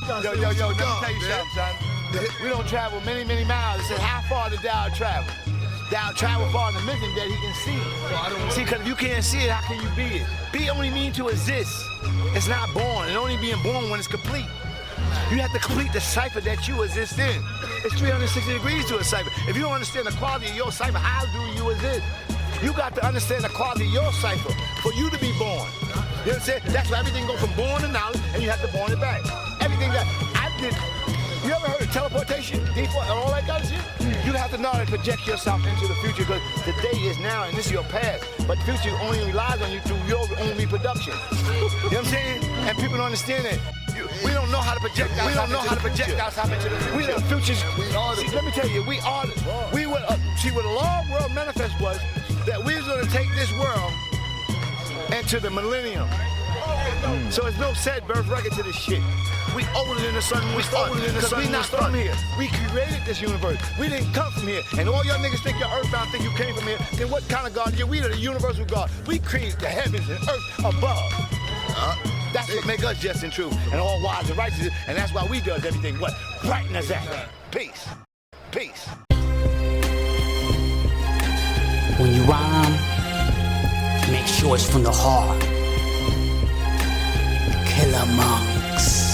Yo, let me tell you something, son. We don't travel many, many miles. It said, how far did Dow travel? Dow travel far in the mission that he can see. See, because if you can't see it, how can you be it? Be only mean to exist. It's not born. It's only being born when it's complete. You have to complete the cipher that you exist in. It's 360 degrees to a cipher. If you don't understand the quality of your cipher, how do you exist? You got to understand the quality of your cipher for you to be born. You know what I'm saying? That's why everything goes from born to knowledge, and you have to born it back. Everything that I did. You ever heard of teleportation, default, and all that kind of shit? You have to know how to project yourself into the future because today is now and this is your past. But the future only relies on you through your own reproduction. You know what I'm saying? And people don't understand that. We don't know how to project ourselves. We don't know how to project ourselves into the future. We the futures. See, let me tell you, we are. See, what the law of world manifest was that we was going to take this world into the millennium. So it's no set birth record to this shit. We older than the sun when we started. Because we not from here. We created this universe. We didn't come from here. And all y'all niggas think you're earthbound, think you came from here. Then what kind of God are you? We are the universal God. We created the heavens and earth above. That's what makes us just and true and all wise and righteous. And that's why we does everything what? Right in as that. Peace. Peace. When you rhyme, make sure it's from the heart. Killah Monkz.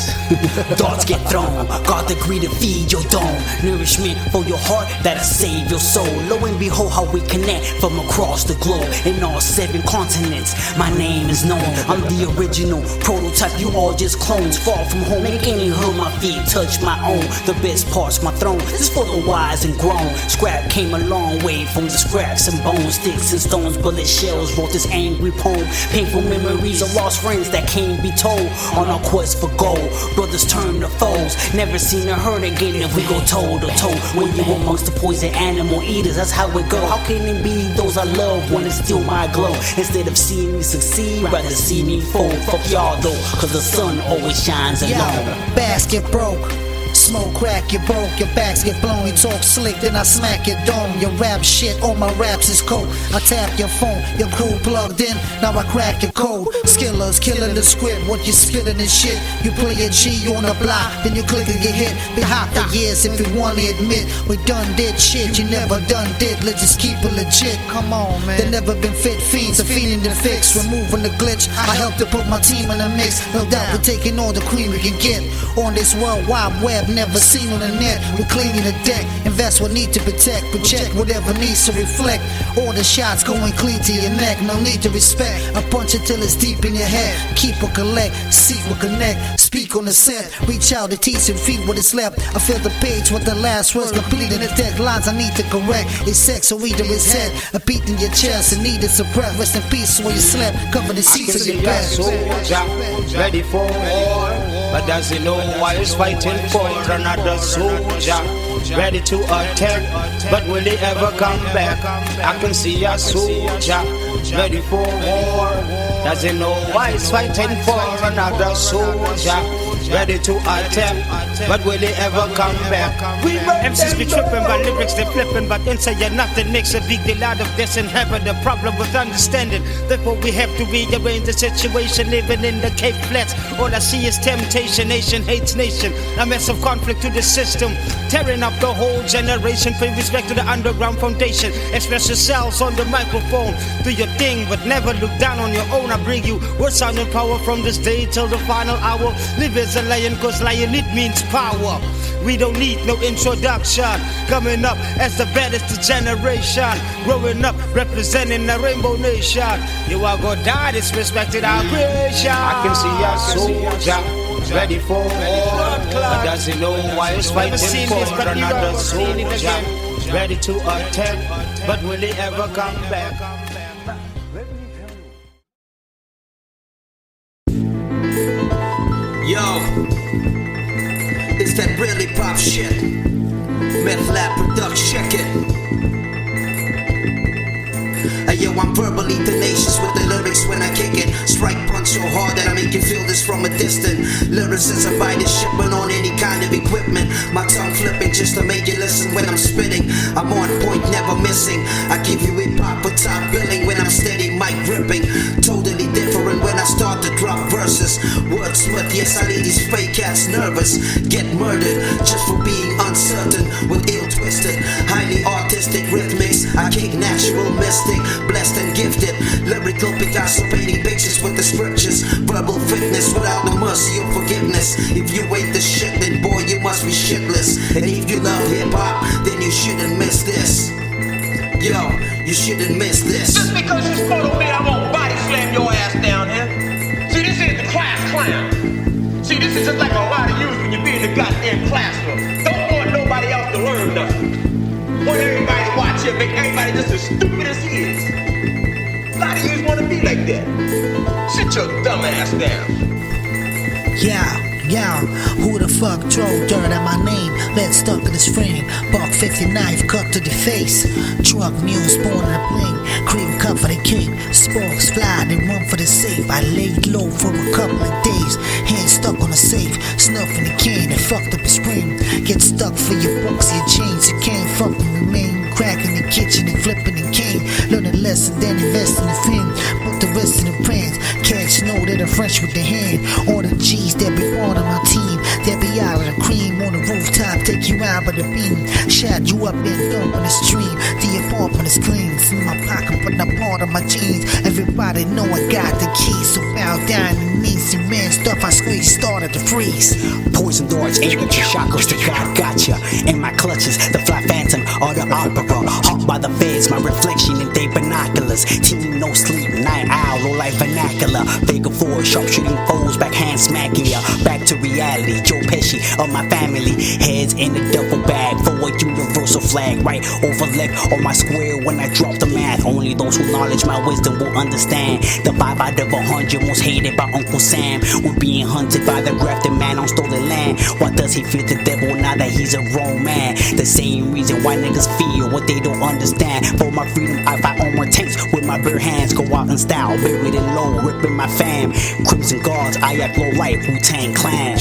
Thoughts get thrown, God agree to feed your dome. Nourishment for your heart that'll save your soul. Lo and behold how we connect from across the globe. In all 7 continents, my name is known. I'm the original prototype, you all just clones. Far from home, make any hood my feet touch my own. The best parts, my throne, is for the wise and grown. Scrap came a long way from the scraps and bones. Sticks and stones, bullet shells wrote this angry poem. Painful memories of lost friends that can't be told. On our quest for gold, brothers turn to foes. Never seen or heard again if we go toe to toe. When you amongst the poison animal eaters, that's how it go. How can it be those I love wanna steal my glow? Instead of seeing me succeed, rather see me fall. Fuck y'all though, cause the sun always shines alone. Basket broke. Smoke crack, you broke, your backs get blown. You talk slick, then I smack your dome. Your rap shit, all my raps is coke. I tap your phone, your crew plugged in. Now I crack your code. Skillers killing the script, what you spitting and shit. You play a G on the block, then you click and get hit. Been hot for years if you wanna admit. We done did shit you never done did. Let's just keep it legit. Come on, man. They never been fit fiends, a fiend in the fix. Removing the glitch, I helped to put my team in the mix. No doubt we're taking all the cream we can get. On this world wide web, never seen on the net. We're cleaning the deck, invest what need to protect, project whatever needs to reflect. All the shots going clean to your neck, no need to respect. I punch it till it's deep in your head. Keep or collect, seek or connect. Speak on the set, reach out to teach and feed what is left. I fill the page with the last words, completing the deck lines I need to correct. It's sex or either it's head, a beat in your chest and need to suppress. Rest in peace where you slept, cover the seats of your bed. Soldier, ready for war, but does he know why he's fighting for another soldier? Ready to attack, but will he ever come back? I can see a soldier, ready for war. Does he know why he's fighting for another soldier? Ready to attack, but will he ever come back? We MCs be tripping, but lyrics they flipping, but inside you nothing makes a big deal out of this. And having the problem with understanding, therefore we have to rearrange the situation. Living in the Cape Flats, all I see is temptation. Nation hates nation, a mess of conflict to the system, tearing up the whole generation. Pay respect to the underground foundation. Express yourselves on the microphone, do your thing, but never look down on your own. I bring you word, sound, and power from this day till the final hour. Live as a lion, cause lion it means power. We don't need no introduction. Coming up as the baddest generation, growing up representing the rainbow nation. You are gonna die disrespected our creation. I can see a soldier ready for war, but does he know why he's fighting for another soldier? Ready to attack, but will he ever come back? Yo, it's that really pop shit. Methodmaticz production, check it. Yo, I'm verbally tenacious with the lyrics when I kick it. Strike punch so hard that I make you feel this from a distance. Lyricism by the shipment on any kind of equipment. My tongue flipping just to make you listen when I'm spitting. I'm on point, never missing. I give you hip hop for top billing when I'm steady mic gripping. Totally different when I I start to drop verses. Wordsmith, yes, I leave these fake cats nervous. Get murdered just for being uncertain with ill-twisted, highly artistic rhythmics. I kick natural mystic, blessed and gifted. Lyrical Picasso painting pictures with the scriptures. Verbal fitness without the mercy or forgiveness. If you ain't the shit, then boy, you must be shitless. And if you love hip-hop, then you shouldn't miss this. Yo, you shouldn't miss this. Just because you follow me, I'm gonna body slam your ass down here. See, this is the class clown. See, this is just like a lot of you when you be in the goddamn classroom. Don't want nobody else to learn nothing. Want everybody to watch you, make everybody just as stupid as he is. A lot of you wanna be like that. Sit your dumb ass down. Yeah, who the fuck drove dirt at my name? Lead stuck in his frame, buck 50 knife cut to the face. Truck mule born in a plane, cream cut for the king. Sparks fly, they run for the safe. I laid low for a couple of days, hands stuck on the safe, snuffing the cane and fucked up his spring. Get stuck for your bucks, your chains, you can't fucking remain. Crack in the kitchen and flipping the cane. Learn a lesson, then invest in the fame. Put the rest in the plans. Catch know that I'm fresh with the hand. All the G's that be part of my team. That be out of the cream on the rooftop. Take you out by the beam. Shot you up and dump in the stream. The apartment is clean. It's in my pocket, but not part of my jeans. Everybody know I got the keys. So bow down and knees. And man stuff I squeeze started to freeze. Poison darts, aimed at your chakras, the God gotcha. In my clutches, the fly phantom or the opera. Hawked by the feds, my reflection in their binoculars. Team no sleep, night owl, low life vernacular. Figure four, sharp shooting foes, backhand smacking ya. Back to reality, Joe Pesci of my family. Heads in a duffel bag for a universal flag. Right over leg on my square when I drop the math. Only those who knowledge my wisdom will understand. The 5 out of 100 most hated by Uncle Sam. We're being hunted by the grafted man on stolen land. Why does he fear the devil now that he's a grown man? The same reason why niggas fear what they don't understand. For my freedom, I fight on more tanks with my bare hands. Go out in style, buried in low, ripping my fam. Crimson Guards, I act low life, Wu-Tang Clan.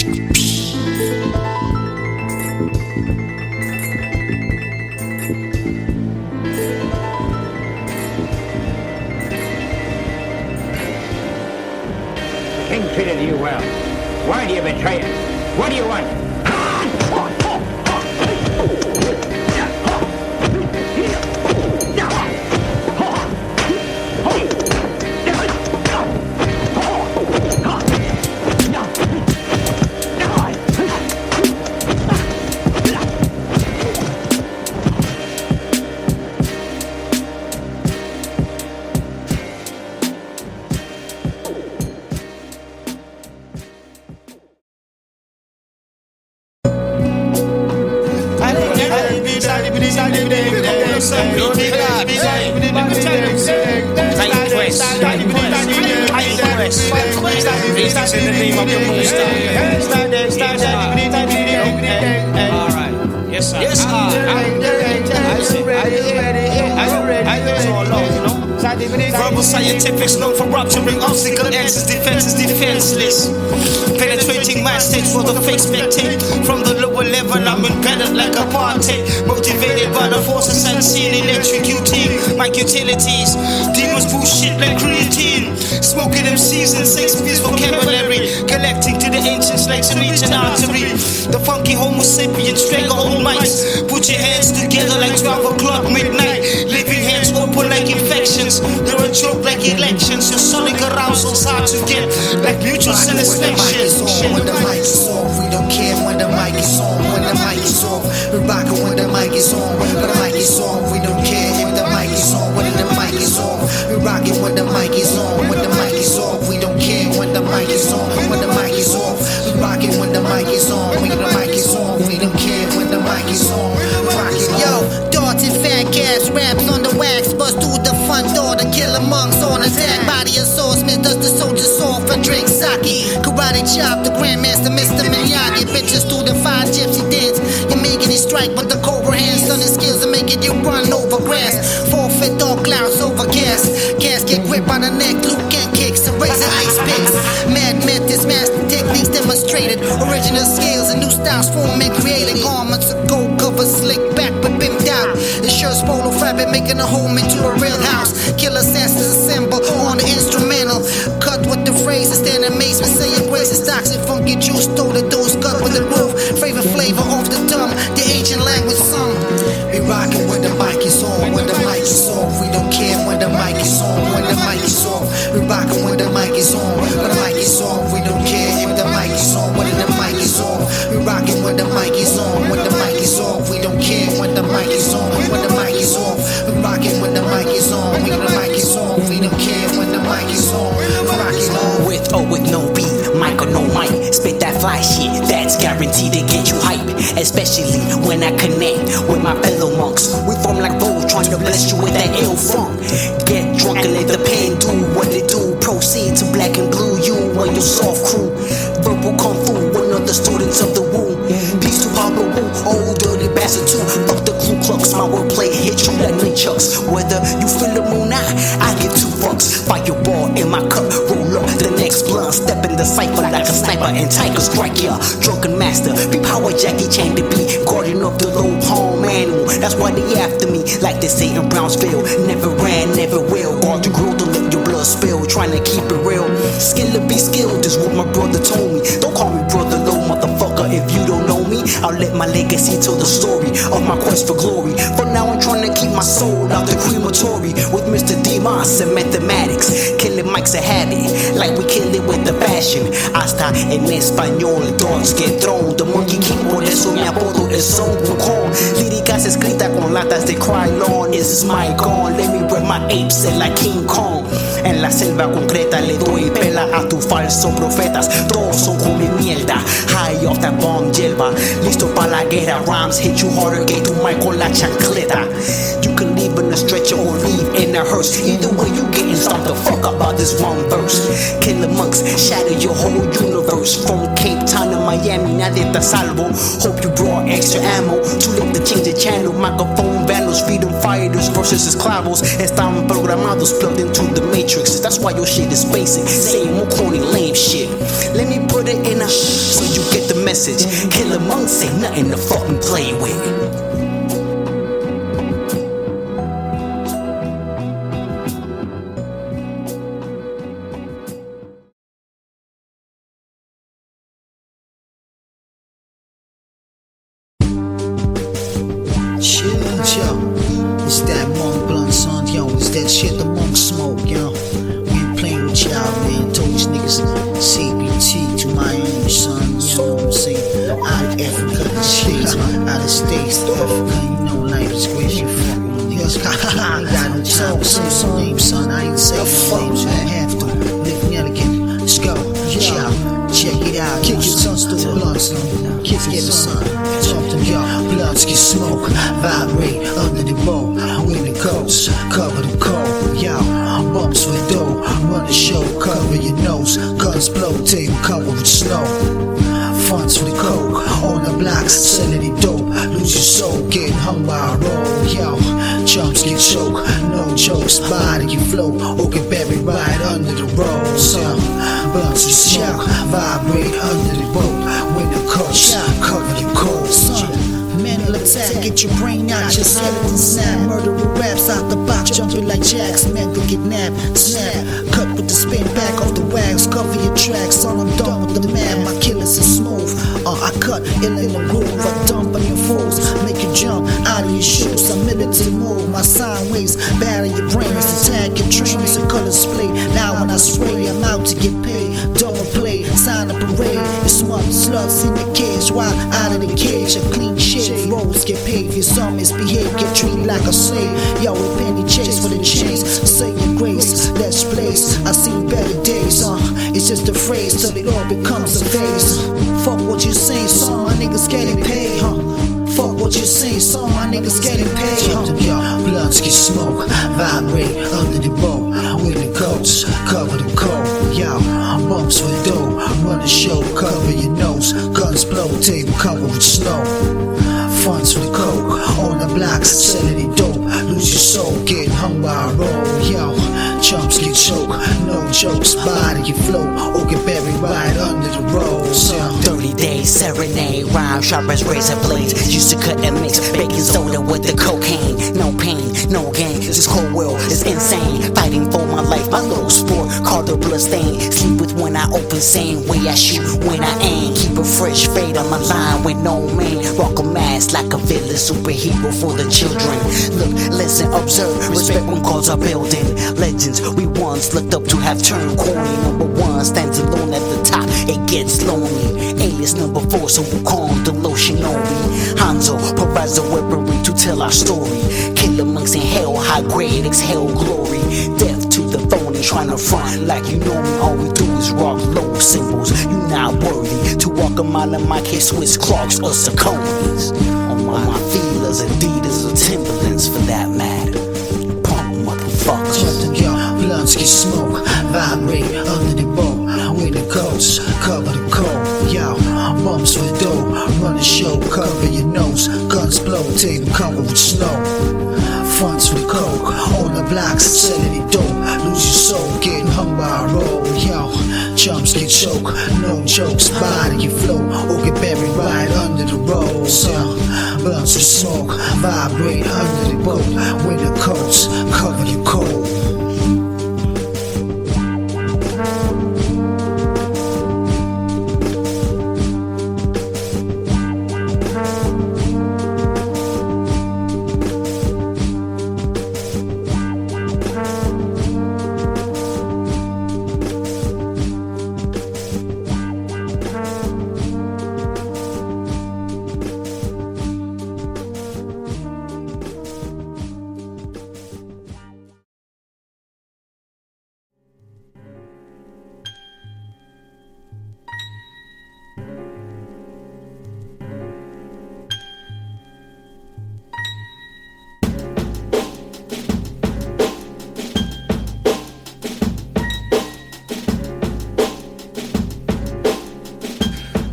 King treated you well. Why do you betray us? What do you want? Verbal scientifics known for rupturing obstacle answers, defenses defenseless. Penetrating my stage for the fake spectate. From the lower level I'm embedded like apartheid. Motivated by the forces unseen, electrocuting my utilities. Demons bullshit like creatine. Smoking MCs in Shakespeare's vocabulary. Collecting to the ancients like some ancient artery. The funky homo sapien stranglehold mics. Put your hands together like 12 o'clock midnight. Leaving hands open like infections. They're a joke like elections. Your sonic arousal's hard to get like mutual satisfaction. When the mic is off, we don't care when the mic is on. When the mic is off, we rockin' when the mic is on. When the mic is on, we don't care if the mic is on. When the mic is off, we rockin' when the mic is on. When the mic is off, we don't care when the mic is on. When the mic is off, we rockin' when the mic is on. When the mic is on, we don't care when the mic is on. Rockin', yo, darts and fat cats, raps on the wax, bust through the front door. The killer monks on attack. Body of swordsmith does the soldiers off and drink sake. Karate chop, the grandmaster, Mr. Miyagi. Bitches through the 5 gypsy dance. You're making it strike, but the cobra hands on his skills are making you run over grass. Forfeit dark clouds over gas. Casket grip on the neck, Luke and kicks, and razor ice picks. Mad methods, master techniques demonstrated. Original skills and new styles formed and created. Garments of gold cover, slick back but pimped out. The shirt's polo fabric, making a home into a real house. Killer assassins assemble on the instrumental. Cut with the phrase. toxic, funky juice, throw the dose, cut with the roof. Favorite flavor off the dumb, the ancient language song. We rockin' when the mic is on, when the mic is off. We don't care when the mic is on, when the mic is off. We rockin' when the mic is on, when the mic is off. We don't care if the mic is on, when the mic is off. We rockin' when the mic is on, when the mic is off. We don't care when the mic is on, when the mic is off. We rockin' when the mic is on, when the mic is off. We don't care when the mic is on. Rockin' on. With or with no beat, mic or no mic, spit that fly shit, that's guaranteed to get you hype. Especially when I connect with my fellow monks. We form like bows, trying to bless you with that ill funk. Get drunk and let the pen do what it do. Proceed to black and blue, you and your soft crew. Verbal kung fu, one of the students of the womb. Peace to Pablo Wu, old dirty bastard too. Fuck the Ku Klux, my wordplay hit you like nunchucks. Whether you feel them or not, I give two fucks. Fireball in my cup, roll up the next blunt. Step in the cipher like a sniper and tiger strike ya. Drunken master, be power Jackie Chan to be guardian of the low palm animal. That's why they after me, like they say in Brownsville. Never ran, never will. Guard the grill to let your blood spill. Trying to keep it real. Skill to be skilled is what my brother told me. Don't call me brother low, motherfucker, if you don't know me. I'll let my legacy tell the story of my quest for glory. For now I'm trying to keep my soul out the crematory with Mr. Dmus and Methodmaticz. Killing mics a habit, like we kill it with the fashion. Hasta en español, dots get thrown. The monkey king, por eso mi apodo es Son Wukong. Líricas escritas con latas de Krylon. Is this mic on? Let me rep my apes like King Kong. En la selva concreta le doy pela a tu falso profetas. Todos son con mi mierda. High off that bomb yelva. Listo pa la guerra. Rhymes hit you harder que tu mic con la chancleta. You can leave in a stretcher or leave in a hearse. Either way you getting stomped the fuck up by this one verse. Killer monks shatter your whole universe. From Cape Town to Miami, nadie te salvo. Hope you brought extra ammo. Too late to change the channel. Microphone vandals, freedom fighters versus esclavos. Están programados, plugged into the matrix. That's why your shit is basic. Same old corny lame shit. Let me put it in a so you get the message. Killer monks ain't nothing to fucking play with. It's that Monkz Bluntz, son, yo. It's that shit the monks smoke, yo. We ain't playing with y'all, man. Told these niggas CBT to Miami, son. You know what I'm saying? Out of Africa, out of states, Africa. You know life is great. You fucking niggas. I ain't got no time to say some names, son. I ain't saying no names. I don't have to. Living elegant. Let's go. Check it out. Kick your sons to the blunts, son. Kick it, son. Talk to y'all. Blunts get smoke. Vibrate under the bow. When it goes, cover the cold. Y'all bumps with dough. Run the show, cover your nose. Guns blow, table cover with snow. Funds with coke. On the blocks, selling it dope. Lose your soul, getting hung by a roll. Yo, chumps get choked. No jokes, body you float. Or get buried right under the road. So, blunts get smoke. Vibrate under the boat. When the coast, cover your cold. Mental attack, get your brain out, your skeleton snap. Murderer raps out the box, jumping like jacks. Men to get napped, snap. Cut with the spin back off the wax. Cover your tracks, son, I'm done with the man. My killers are smooth. I cut ill in the groove. I dump on your fools, make you jump out of your shoes. I'm militant move, my sign waves, batter your brains, attack your dreams. The colors play. Now when I spray, I'm out to get paid. Don't play, sign a parade. It's one slugs in the cage, wild out of the cage. A clean shave, rolls get paid. If some misbehave, get treated like a slave. Yo, a penny chase for the chains. Say your grace, let's blaze. I seen better days, it's just a phrase till it all becomes a phase. Fuck what you saying, son, my niggas getting paid, Fuck what you saying, son, my niggas getting paid, Blunts get smoke, vibrate under the boat. When it goes, cover the cold, yo. Bumps with dough, run the show, cover your nose. Guns blow, table cover with snow. Funds with coke, on the blocks, selling it dope. Lose your soul, getting hung by a roll, yo. Chumps get choked, no jokes, body get float, or get buried right under the rose. 30 days serenade, rhyme sharp as razor blades. Used to cut and mix baking soda with the cocaine. No pain, no gain, this cold world is insane. Fighting for my life, my little sport called the blood stain. Sleep with when I open, same way I shoot when I aim. Keep a fresh fade on my line with no man. Rock a mask like a villain, superhero for the children. Look, listen, observe, respect when cars are building. Legends we once looked up to have turned corny. Number one stands alone at the top, it gets lonely. Alias number 4, so we'll call him the Loshinobi. Hanzo provides a weaponry to tell our story. Killah monks in hell, high grade, exhale glory. Death to the phony, trying to front like you know me. All we do is rock low symbols. You not worthy to walk a mile in my case, Swiss Clarks or Saucony's. On my feelers, Adidas or Timberlands for that matter. Pump motherfuckers. Blunts get smoke, vibrate under the boat. When the coast, cover the cold. Yo, bumps with dough, run the show, cover your nose. Guns blow, table covered with snow. Fronts with coke, on the blocks, selling it dope. Lose your soul, getting hung by a road. Yo, chumps get choked, no jokes, body get float, or get buried right under the rose. Yo, blunts with smoke, vibrate under the boat. When the coast, cover the cold.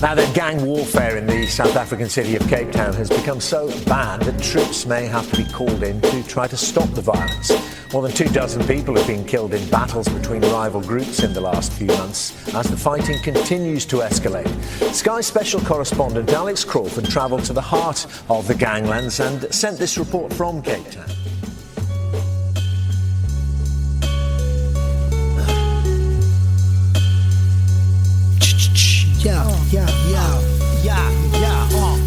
Now then, gang warfare in the South African city of Cape Town has become so bad that troops may have to be called in to try to stop the violence. More than 24 people have been killed in battles between rival groups in the last few months as the fighting continues to escalate. Sky special correspondent Alex Crawford travelled to the heart of the ganglands and sent this report from Cape Town.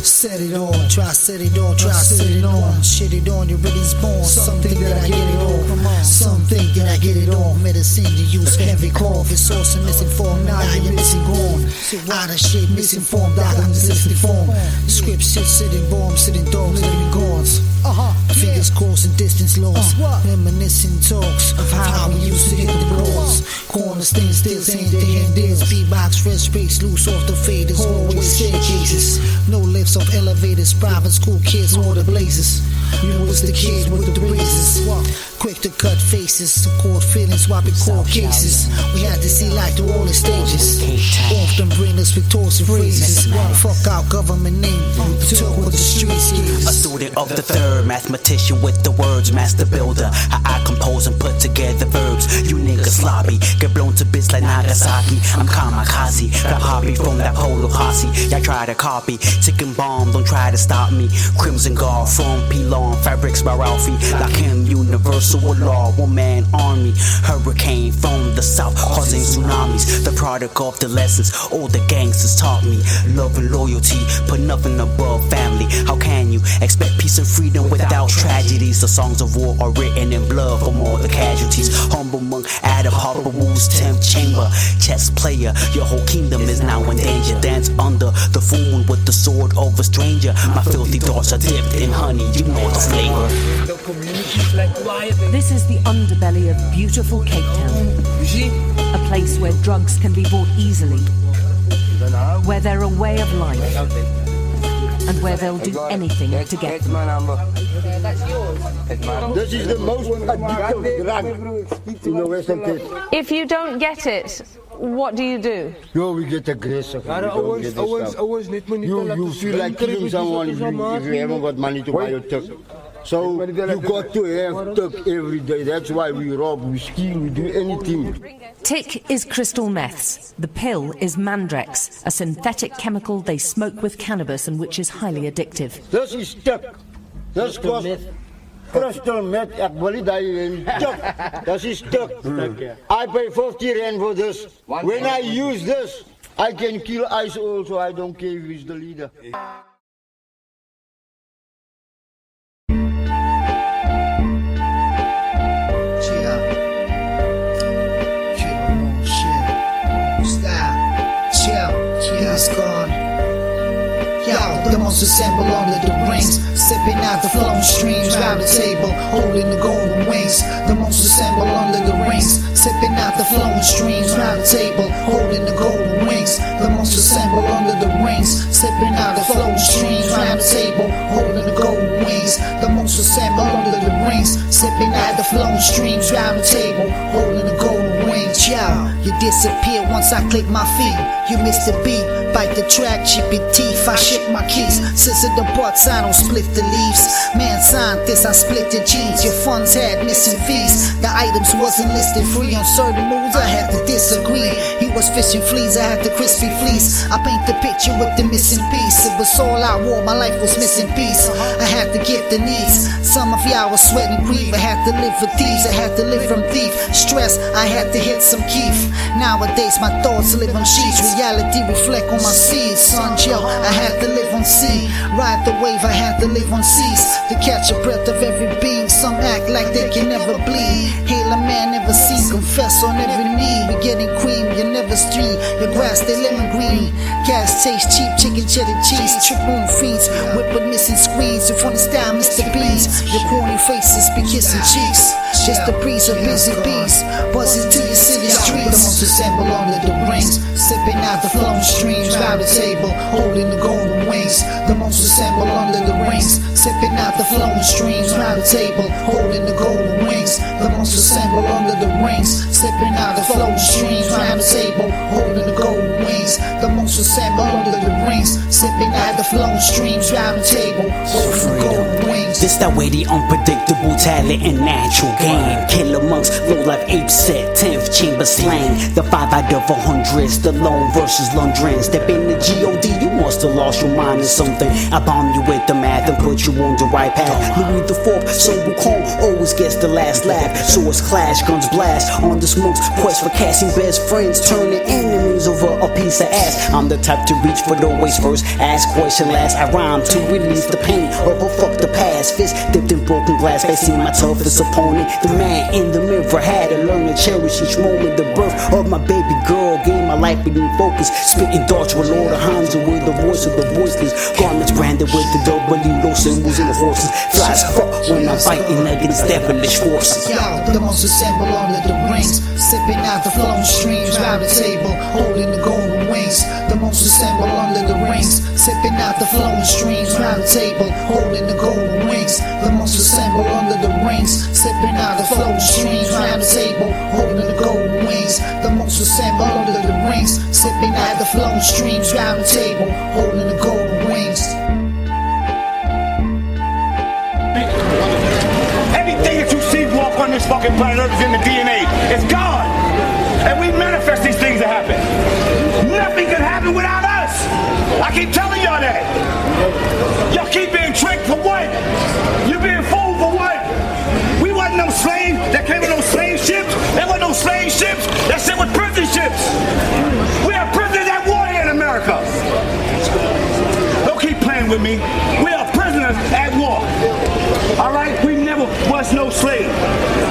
Set it on, try set it on, try set it on. Shit it on, your rhythm's born. Some think that I get it on. Some think that I get it on. Medicine to use every cough. It's also misinformed, now you're misinformed. Out of shit, misinformed, I'm misinformed. Script shit, sitting bomb, sitting dogs, living gods. Fingers crossing, distance lost. Reminiscing talks of how we used to hit the broads. Corners, things still, same day and days. Beatbox, fresh space, loose off the faders. Always staircases, no lifts off elevators. Private school kids, all the blazers. You was the kid with the razors. Quick to cut faces, record feelings, swapping court cases. We had to see life through all the stages. Often bring us victorious phrases. Fuck our government name, talk what the streets is. A student of the third, mathematician with the words, master builder. I compose and put together verbs. You niggas sloppy, get blown to bits like Nagasaki. I'm kamikaze, rap hobby from that polo hossy. Y'all try to copy, ticking bomb, don't try to stop me. Crimson Guard from Pilon, fabrics by Ralphie. Like him, universal law, one man army. Hurricane from the south, causing tsunamis. The product of the lessons all the gangsters taught me. Love and loyalty, put nothing above family. How can you expect peace and freedom without tragedies? The songs of war are written in blood from all the casualties. Humble monk, Adam Harper, Wu's 10th chamber. Chess player, your whole kingdom is now in danger. Dance under the full moon with the sword of a stranger. My filthy thoughts are dipped in honey, you know the flavor. This is the underbelly of beautiful Cape Town. A place where drugs can be bought easily, where they're a way of life, and where they'll do anything to get them. This is the most addictive drug in the Western Cape. If you don't get it, what do you do? Yo, we get aggressive. You feel like killing someone if you haven't got money to buy your tuck. So you got to have tuck every day. That's why we rob, we steal, we do anything. Tick is crystal meths. The pill is Mandrex, a synthetic chemical they smoke with cannabis and which is highly addictive. This is tuck. This cost crystal meth. Ek wil nie daai en tuck. This is tuck. I pay 50 rand for this. When I use this, I can kill ice also. I don't care if he's the leader. The most assemble under the rings, sipping out the flowing streams, round the table, holding the golden wings. The most assemble under the rings, sipping out the flowing streams, round the table, holding the golden wings. The most assemble under the rings, sipping out the flowing streams, round the table, holding the golden wings. The most assemble under the rings, sipping out the flowing streams, round the table, holding the golden wings. Yo, you disappear once I click my feet. You miss the beat, bite the track, chip your teeth. I ship my keys, since the parts I don't split the leaves. Man scientist, I split the jeans. Your funds had missing fees. The items wasn't listed free on certain moves. I had to disagree. He was fishing fleas, I had the crispy fleece. I paint the picture with the missing piece. It was all I wore, my life was missing piece. I had to get the needs. Some of y'all was sweating grief. I had to live for thieves, I had to live from thief. Stress, I had to hit some keef. Nowadays my thoughts live on sheets. Reality reflect on my seeds. Son Joe, I had to live on sea. Ride the wave, I had to live on seas. To catch a breath of every being. Some act like they can never bleed. Hail a man never seen, confess on every knee. We getting cream, you never stream. Your grass they lemon green. Gas taste cheap, chicken cheddar cheese. Triple fiends, whip with missing screens. You from the style, Mr. Beans. Your corny faces be kissing cheeks. Just the breeze of busy bees, buzzing to your city streets. The most assemble under the rings, sipping out the flowing streams, round the table, holding the golden wings. The most assemble under the rings, sipping out the flowing streams, round the table, holding the golden wings. The most assemble under the rings, sipping out the flowing streams, round the table, holding the golden wings. The most assemble under the rings, sipping out the flowing streams, round the table, holding the golden wings. This that way the unpredictable talent and natural game. Killah Monkz, low life ape set, 10th chamber slang. The 5 out of 100s, the lone versus Lundgren. Step in the God, you must have lost your mind or something. I bomb you with the math and put you on the right path. Louis the Fourth, so calm, always gets the last laugh. Swords clash, guns blast, on the smokes, quest for casting best friends, turning enemies over a piece of ass. I'm the type to reach for the waist first, ask question last. I rhyme to release the pain of a fuck the past. Fist dipped in broken glass, facing my toughest opponent. The man in the mirror had to learn to cherish each moment. The birth of my baby girl gave my life in focus. Spitting darts with all the hands and with the voice of the voiceless. Garments branded with the W, low symbols and the horses. Fly as fuck when I'm fighting against devilish forces. Yo, the most assemble under the rings, sipping out the flowing streams, round the table, holding the golden wings. The most assemble under the rings, sipping out the flowing streams, round the table, holding the golden wings. The most assemble under the rings, sipping out the flowing streams, round the table, holding the golden wings. The most assemble under the rings, sipping out the flowing streams, round the table, holding the golden wings. Everything that you see walk on this fucking planet Earth is in the DNA. It's God. And we manifest these things to happen. Nothing can happen without us. I keep telling y'all that. Y'all keep being tricked for what? You being fooled for what? We wasn't no slave that came with no slave ships. There were no slave ships. That shit was prison ships. We are prisoners at war here in America. Don't keep playing with me. We are prisoners at war. All right? We never was no slave.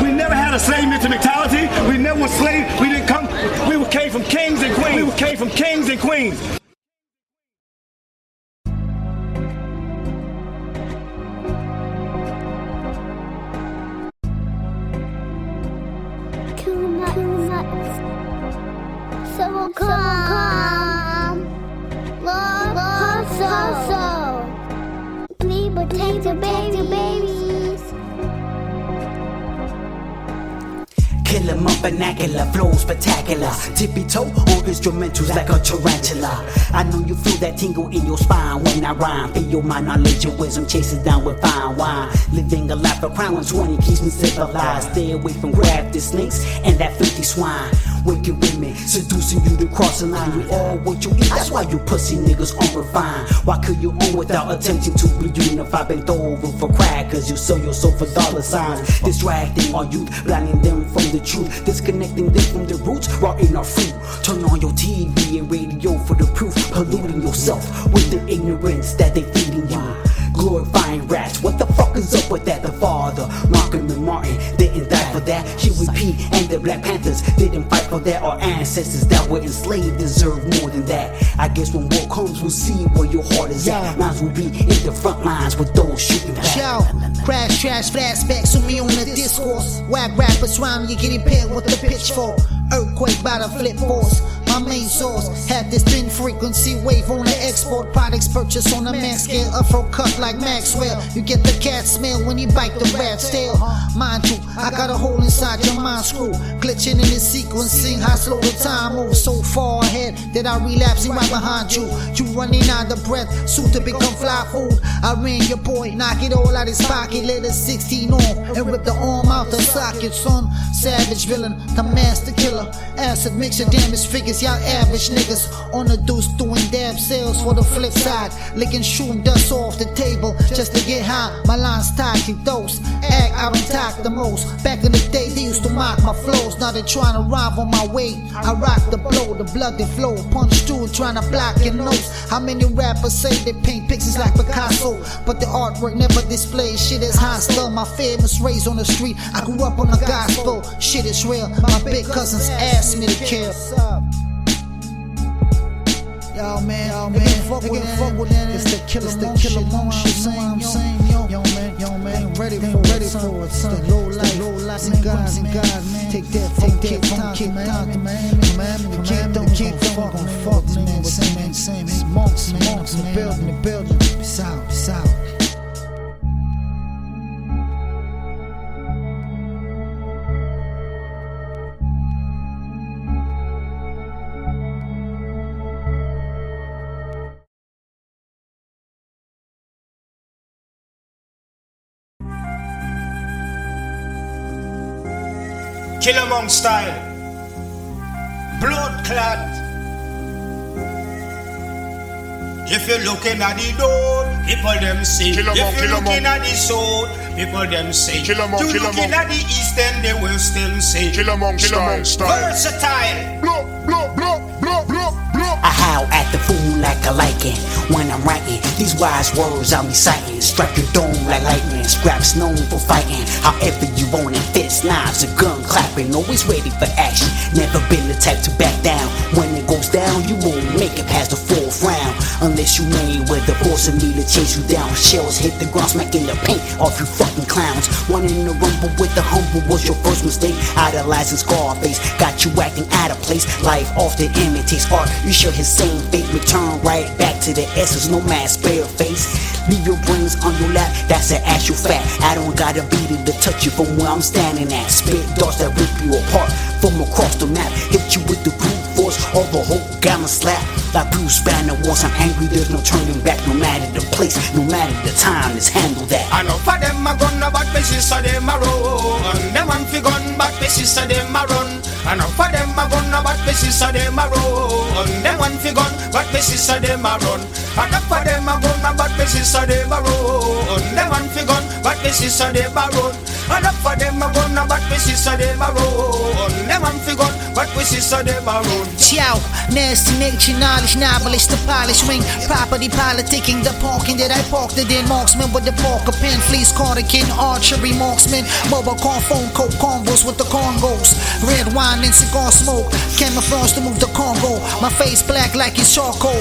We never had a slave mentality. We never was slave. We didn't come. We came from kings and queens. We came from kings and queens. So calm, love, hustle. Please protect your babies. Kill him up vernacular, flow spectacular. Tippy toe on instrumentals like a tarantula. I know you feel that tingle in your spine when I rhyme. Feel your mind, knowledge, and wisdom chases down with fine wine. Living a life of crime when 20 keeps me civilized. Stay away from grafted snakes and that filthy swine. Wicked women seducing you to cross the line. You all what you eat, that's why you pussy niggas unrefined. Why kill your own without attempting to reunify? Been thrown over for crack, cause you sell your soul for dollar signs. Distracting our youth, blinding them from the truth, disconnecting them from the roots, rotting our fruit. Turn on your TV and radio for the proof, polluting yourself with the ignorance that they feeding you. Glorifying rats, what the fuck is up with that? The father, Malcolm and Martin, didn't die for that. Shit repeat, and the Black Panthers didn't fight for that. Our ancestors that were enslaved deserve more than that. I guess when war comes, we'll see where your heart is at. Mines will be in the front lines with those shooting back. Yo, crash, trash, flashbacks to me on the discourse. Whack rappers rhyme, you get impaired with the pitchfork. Earthquake by the flip force. My main source had this thin frequency wave on the export products purchased on a max scale. Afro cut like Maxwell. You get the cat smell when you bite the rat's tail. Mind you, I got a hole inside your mind screw, glitching in this sequencing. How slow the time moves so far ahead that I relapsing right behind you. You running out of breath, soon to become fly food. I ran your boy, knock it all out his pocket, let a 16 off and rip the arm out the socket. Son, savage villain, the master killer. Acid mixture, damage figures. Y'all average niggas on the deuce doing dab sales for the flip side, licking shroom dust off the table just to get high. My lines tied to those act I don't talk the most. Back in the day they used to mock my flows, now they trying to rhyme on my way. I rock the blow, the blood they flow, punch through trying to block your nose. How many rappers say they paint pictures like Picasso, but the artwork never displays? Shit is hostile. My famous raised on the street, I grew up on the gospel. Shit is real, my big cousins asked me to kill. Yo man, fuck with that. It's the Killah Monk shit, you know what I'm saying? Yo man, ready for it, son. The low life, and God, man. Take that funk man. You can't fuck, man. Same. It's Monkz, the building. Peace out. Killah Monk style, blood clot. If you're looking at the door, people them say. If you're looking at the soul, people them say. You're looking at the east, then they will still say. Killah Monk style, versatile. I howl at the fool like a lichen when I'm writing these wise words I'm reciting. Strike your dome like lightning, scraps known for fighting. However you want it, fists, knives, a gun clapping, always ready for action. Never been the type to back down. When it goes down, you won't make it past the fourth round unless you made with the force of me to chase you down. Shells hit the ground, smacking the paint off you fucking clowns. One in the rumble with the humble was your first mistake. Idolizing Scarface got you acting out of place. Life often imitates art. You share his same fate, return right back to the essence. No mask, bare face. Leave your brains on your lap, that's an actual fact. I don't gotta beat it to touch you from where I'm standing at. Spit darts that rip you apart from across the map. Hit you with the brute force of a whole gamma slap. Like Bruce Banner, once I'm angry, there's no turning back. No matter the place, no matter the time, let's handle that. I know for them a gun, but basis so them a run. Them one fi gun, but basis so them a run. I know for them a gun, but basis so them a run. Them one fi gun, but basis so them a run. I know for them a gun, but basis so them a run. Them one fi gun, but basis so them a run. I know for them a gun, but basis so them a run. Them one fi gun, but basis so them a run. Ciao, nasty nature, knowledge, novelist, the polish ring, property politicking, the parking that I parked it in. Marksman with the Parker pen, fleece cardigan, archery marksman, mobile car phone, coke combos with the Congos, red wine and cigar smoke, camouflage to move the Congo. My face black like it's charcoal.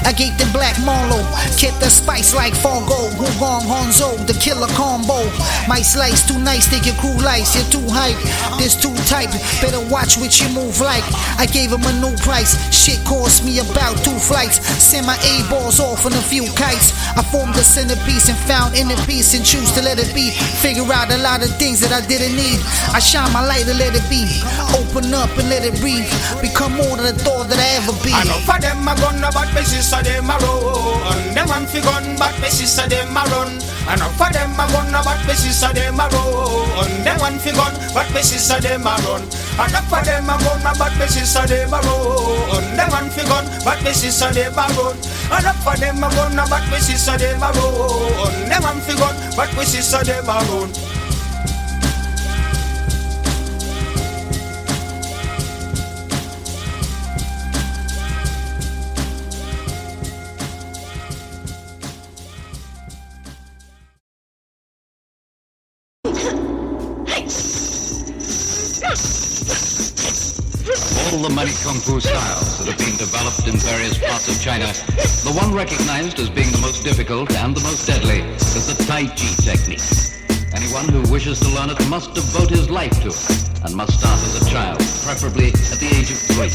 I gave them black Marlowe, kept the spice like Fargo. Wugong Honzo, the killer combo. My slice too nice fakes think you're cool lights, you're too hype. There's two types, better watch what you move like. I gave him a new price, shit cost me about 2 flights. Send my A-balls off on a few kites. I formed a centerpiece and found inner peace and choose to let it be. Figure out a lot of things that I didn't need. I shine my light to let it be. Open up and let it breathe. Become more than I thought that I ever be. I know for them a gun, but me sister them a run. Them one fi gun, but me sister them a run. I know for them a gun, but me sister them a run. Them one fi gun, but me sister them a run. I know for them a gun, but me sister them a run. Them one fi gun, but me sister them a run. I know for them a gun, but me sister them a run. Them one fi gun, but me sister them a run. All the many kung fu styles that are being developed in various parts of China, the one recognized as being the most difficult and the most deadly is the Tai Chi technique. Anyone who wishes to learn it must devote his life to it and must start as a child, preferably at the age of 3.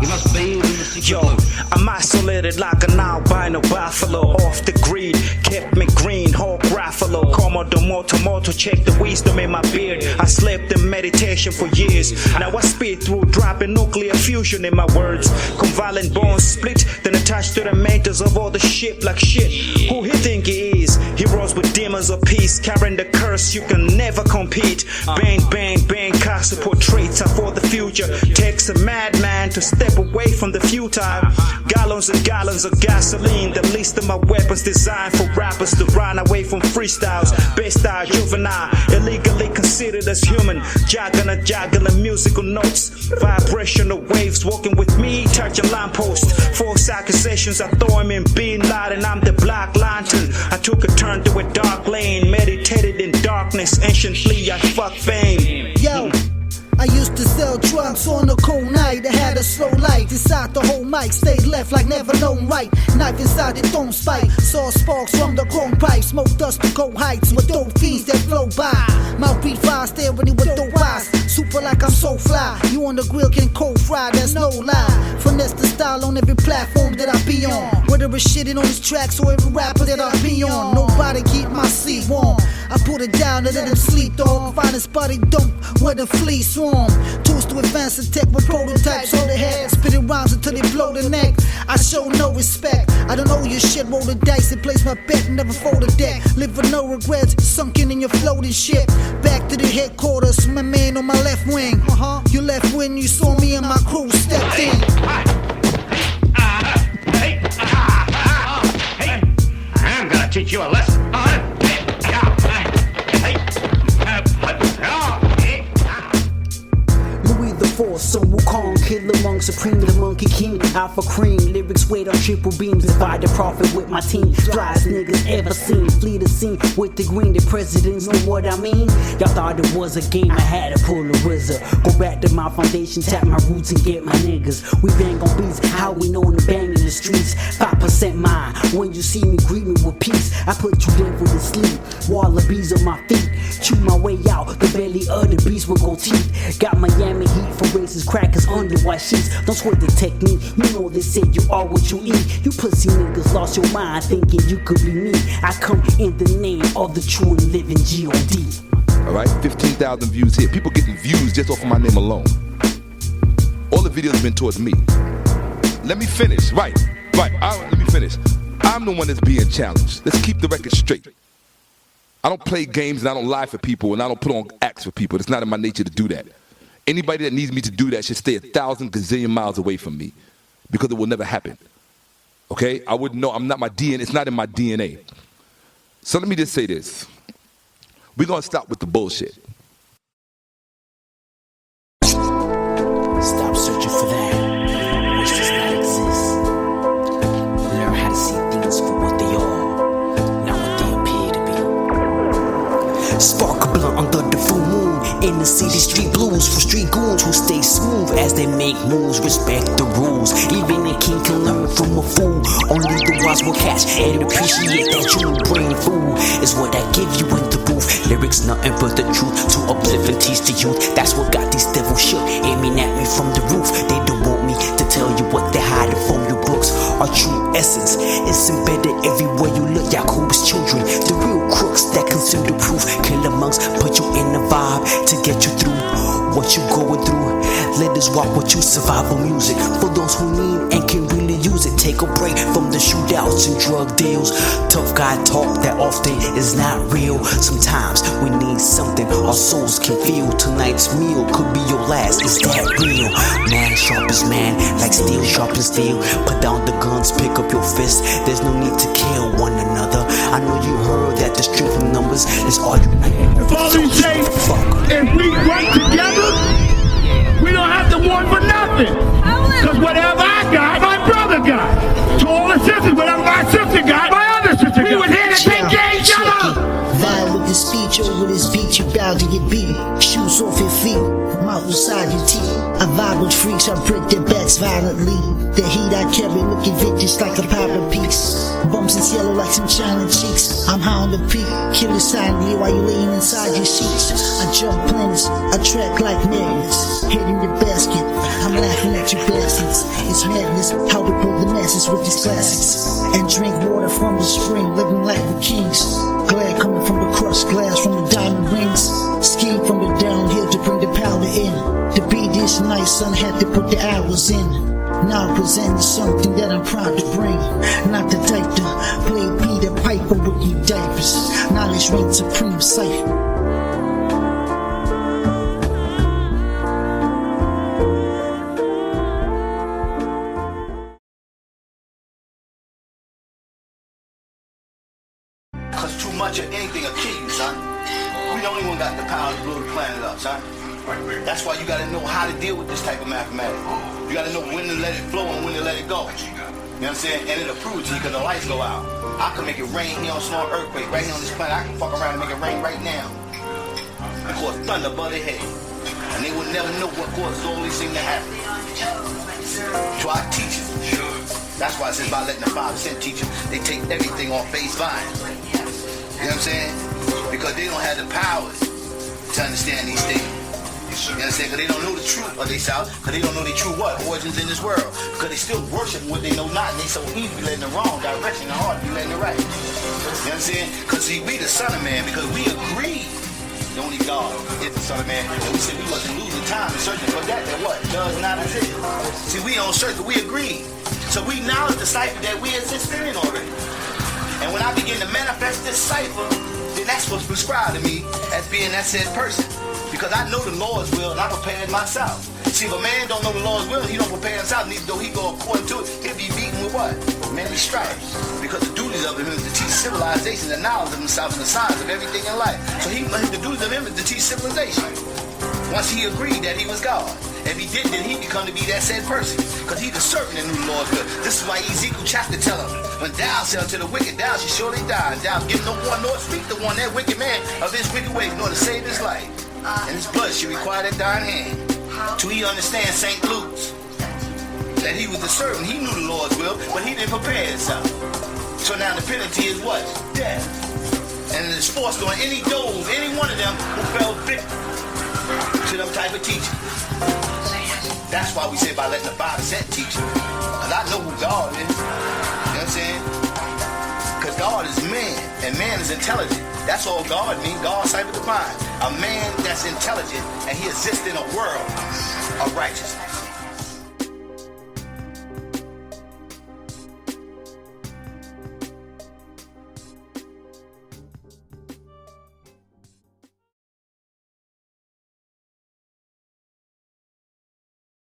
He must bathe in the secret blue. I'm isolated like an albino buffalo. Off the grid, kept me green, whole graffalo. Como de moto, check the wisdom in my beard. I slept in meditation for years. Now I spit through dropping nuclear fusion in my words. Convalent bones split, then attached to the mantles of all the shit like shit. Who he think he is? Heroes with demons of peace, carrying the curse, you can never compete. Bang, bang, bang, castle portraits are for the future. Takes a madman to step away from the futile. Gallons and gallons of gasoline, the least of my weapons designed for rappers to run away from freestyles. Best style, juvenile, illegally considered as human. Juggling musical notes, vibrational waves walking with me, touching lamppost. False accusations, I throw him in Bin Laden, I'm the black lantern. I took a turn to a dark lane, meditated in darkness, anciently I fuck fame. Yo, I used to sell drugs on a cold night. I had a slow life inside the whole mic. Stayed left like never known right. Knife inside the thumb spike. Saw sparks from the chrome pipe. Smoke dust to go heights with dope fiends that flow by. Mouth beat fire, staring with dope eyes. Super like I'm so fly. You on the grill can cold fry, that's no lie. Finesse the style on every platform that I be on. Whether it's shitting on these tracks or every rapper that I be on. Nobody keep my seat warm. I put it down and let him sleep, dog. Find his body dump where the fleas swarm. Tools to advance the tech with prototypes on the head. Spitting rhymes until they blow the neck. I show no respect. I don't know your shit, roll the dice and place my bet. Never fold a deck. Live with no regrets, sunken in your floating ship. Back to the headquarters, my man on my left wing. You left when you saw me and my crew stepped in. I'm gonna teach you a lesson. Sun Wukong, Killah, Monk Supreme, the Monkey King, Alpha Cream, lyrics weight on triple beams, divide the profit with my team, flyest niggas ever seen, flee the scene with the green, the presidents know what I mean, y'all thought it was a game, I had to pull a wizard, go back to my foundation, tap my roots and get my niggas, we bang on beats, how we know to bang in the streets, 5% mine, when you see me greet me with peace, I put you down for the sleep, wallabies on my feet, chew my way out, the belly of the beast with gold teeth, got Miami heat for racist crackers under white sheets. Don't sweat the technique, you know they said you are what you eat. You pussy niggas lost your mind thinking you could be me. I come in the name of the true and living G.O.D. Alright, 15,000 views here. People getting views just off of my name alone. All the videos have been towards me. Let me finish, right, let me finish. I'm the one that's being challenged. Let's keep the record straight. I don't play games and I don't lie for people and I don't put on acts for people. It's not in my nature to do that. Anybody that needs me to do that should stay 1,000 gazillion miles away from me because it will never happen. Okay? I wouldn't know. I'm not my DNA. It's not in my DNA. So let me just say this. We're going to stop with the bullshit. Stop searching for that which does not exist. Learn how to see things for what they are, not what they appear to be. Spark a blunt under the full moon. In the city, street blues for street goons who stay smooth as they make moves. Respect the rules. Even a king can learn from a fool. Only the wise will catch and appreciate that you bring food. Is what I give you in the booth. Lyrics nothing but the truth to uplift and teach the youth. That's what got these devils shook, aiming at me from the roof. They don't want me to tell you what they're hiding from your books. Our true essence is embedded everywhere you look. Yakub's children, the real crooks that conceal the proof. Killah Monkz put you in the vibe to get you through what you going through. Let us walk with you, survival music for those who need and can really use it. Take a break from the shootouts and drug deals. Tough guy talk that often is not real. Sometimes we need something our souls can feel. Tonight's meal could be your last. Is that real? Man sharp as man, like steel sharp as steel. Put down the guns, pick up your fists. There's no need to kill one another. I know you heard that the strength of numbers is all you need. Father say, if we work together, we don't have to want for nothing. Because whatever I got, my brother got. To all the sisters, whatever my sister got, my other sister got. We was here to take care of each other. Vibe with the speech over this beat, you bound to get beat. Shoes off your feet, mouth inside your teeth. I vibe with freaks, I break their backs violently. The heat I carry looking vintage like a power piece. Bumps and yellow like some shining cheeks. I'm high on the peak, killing silently while you laying inside your sheets. I jump planets, I track like magnets. Head in your basket, I'm laughing at your bastards. It's madness how we pull the masses with these classics. And drink water from the spring, living like the kings. Glad coming from the crushed glass, from the diamond rings. Scheme from the downhill to bring the powder in. To be this nice, son had to put the hours in. Now I'm presenting something that I'm proud to bring. Not the type to play Peter Piper with you diapers. Knowledge reigns supreme sight. Cause too much of anything will kill you, son. We don't even got the power to blow the planet up, son. That's why you gotta know how to deal with this type of mathematics. You gotta know when to let it flow and when to let it go. You know what I'm saying? And it'll prove to you because the lights go out. I can make it rain here on small earthquake right here on this planet. I can fuck around and make it rain right now. It cause thunder above their head. And they will never know what causes all these things to happen. To our teachers. That's why I said about letting the 5% teach them, they take everything on face value. You know what I'm saying? Because they don't have the power to understand these things. You understand? Because they don't know the truth of themselves. Because they don't know the true what? Origins in this world. Because they still worship what they know not. And they so easy to be letting the wrong direction. The heart be letting it right. You know what I'm saying? Because see, we the son of man. Because we agree the only God is the son of man. And we said we wasn't losing time in searching for that. That what? Does not exist. See, we don't search, but we agree. So we acknowledge the cipher that we exist in already. And when I begin to manifest this cipher, then that's what's prescribed to me as being that said person. Because I know the Lord's will and I prepared myself. See, if a man don't know the Lord's will and he don't prepare himself, neither though he go according to it, he'll be beaten with what? Many stripes. Because the duties of him is to teach civilization the knowledge of himself and the signs of everything in life. So the duties of him is to teach civilization. Once he agreed that he was God. If he didn't, then he become to be that said person. Because he's the servant that knew the Lord's will. This is why Ezekiel chapter tell him, when thou shalt unto the wicked, thou shalt surely die. And thou give no one nor speak to one that wicked man of his wicked ways, nor to save his life. And his blood should require that thine hand. Till he understands St. Luke's, that he was the servant, he knew the Lord's will, but he didn't prepare himself. So now the penalty is what? Death. And it is forced on any one of them who fell victim to them type of teaching. That's why we say about letting the 5% teach you. Because I know who God is. You know what I'm saying? Because God is man, and man is intelligent. That's all God means. God cipher divine. A man that's intelligent, and he exists in a world of righteousness.